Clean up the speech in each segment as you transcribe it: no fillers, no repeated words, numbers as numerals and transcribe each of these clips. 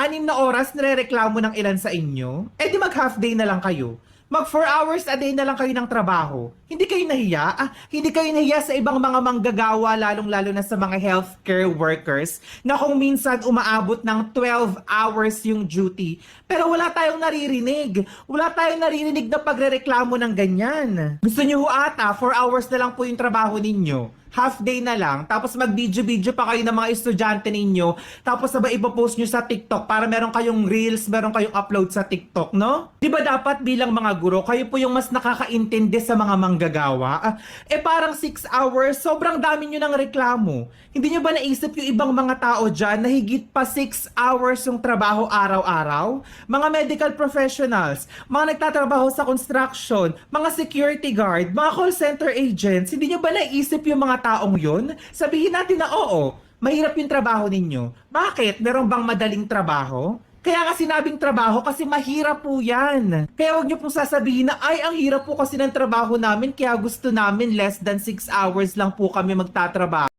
6 na oras nirereklamo ng ilan sa inyo? Eh di mag half day na lang kayo. Mag 4 hours a day na lang kayo ng trabaho. Hindi kayo nahiya? Hindi kayo nahiya sa ibang mga manggagawa, lalong-lalo na sa mga healthcare workers, na kung minsan umaabot ng 12 hours yung duty. Pero wala tayong naririnig. Wala tayong naririnig na pagrereklamo ng ganyan. Gusto nyo ho ata, 4 hours na lang po yung trabaho ninyo. Half day na lang, tapos mag-video-video pa kayo ng mga estudyante ninyo, tapos sabay ipopost nyo sa TikTok para meron kayong reels, meron kayong upload sa TikTok, no? Di ba dapat bilang mga guro, kayo po yung mas nakakaintindi sa mga manggagawa? Parang 6 hours, sobrang dami nyo ng reklamo. Hindi nyo ba naisip yung ibang mga tao dyan na higit pa 6 hours yung trabaho araw-araw? Mga medical professionals, mga nagtatrabaho sa construction, mga security guard, mga call center agents, hindi nyo ba naisip yung mga taong yun? Sabihin natin na oo, mahirap yung trabaho ninyo. Bakit? Meron bang madaling trabaho? Kaya nga sinabing trabaho kasi mahirap po yan. Kaya huwag niyo pong sasabihin na ay ang hirap po kasi ng trabaho namin kaya gusto namin less than 6 hours lang po kami magtatrabaho.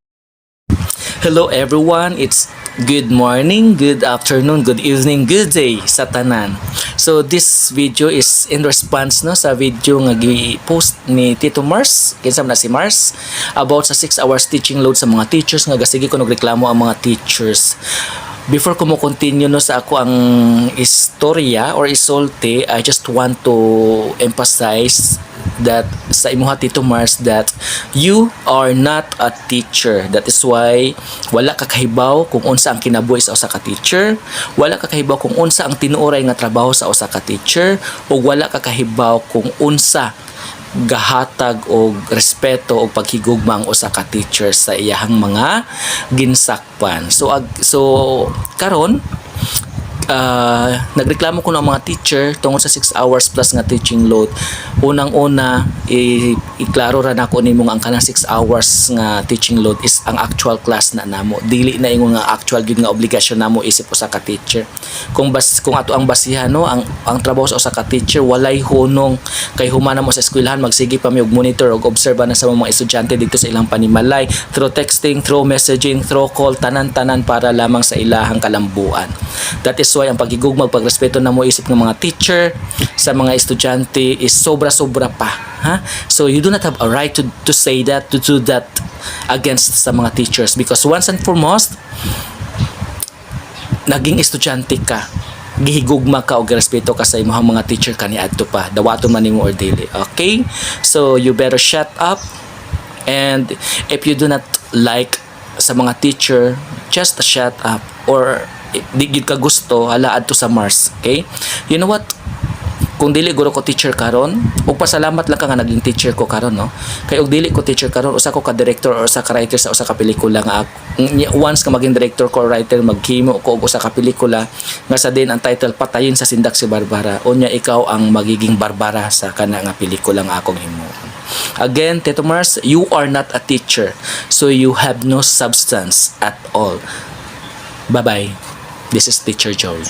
Hello everyone, it's good morning, good afternoon, good evening, good day sa tanan. So this video is in response no sa video nga gi-post ni Tito Mars, kinsa na si Mars, about sa 6 hours teaching load sa mga teachers nga gasigi ko nagreklamo ang mga teachers. Before ko mo continue no sa ako ang istorya or isulti, I just want to emphasize that sa imuha Tito Mars that you are not a teacher. That is why wala ka kahibaw kung unsa ang kinabuhi sa usa ka teacher, wala ka kahibaw kung unsa ang tinuoray nga trabaho sa usa ka teacher, ug wala ka kahibaw kung unsa gahatag og respeto og paghigugma ang usa ka teacher sa iyahang mga ginsakpan. So karon nagreklamo ko ng mga teacher tungod sa 6 hours plus nga teaching load. Unang-una, iklaro ra nako nimo nga ang kanang 6 hours nga teaching load is ang actual class na namo. Dili na ingon nga actual gyud nga obligasyon namo isip usa ka teacher. Kung ato ang basihan no, ang trabaho sa usa ka teacher walay hunong kay humana mo sa eskwelahan magsige pa mi og monitor og obserba na sa mga estudyante dito sa ilang panimalay through texting, through messaging, through call, tanan-tanan para lamang sa ilahang kalambuan. That is why ang paghigugma, pagrespeto na mo isip ng mga teacher sa mga estudyante is sobra-sobra pa. So you do not have a right to say that, to do that against sa mga teachers because once and foremost, naging estudyante ka, gihigugma ka o respeto ka sa imong mga teacher kaniadto pa, dawaton man nimo or dili. Okay? So you better shut up, and if you do not like sa mga teacher, just shut up, or di gid ka gusto hala adto sa Mars. Okay, you know what, kung dili guro ko teacher karon, ug pasalamat lang ka nga naging teacher ko karon no, kay og dili ko teacher karon, usa ko ka director or usa ka writer sa usa ka pelikula nga once ka maging director ko or writer, maghimo ko og usa ka pelikula nga sa din ang title Patayin sa Sindak si Barbara, unya ikaw ang magiging Barbara sa kana nga pelikula nga akong himuon. Again, Tito Mars, you are not a teacher, so you have no substance at all. Bye bye. This is Teacher Joey.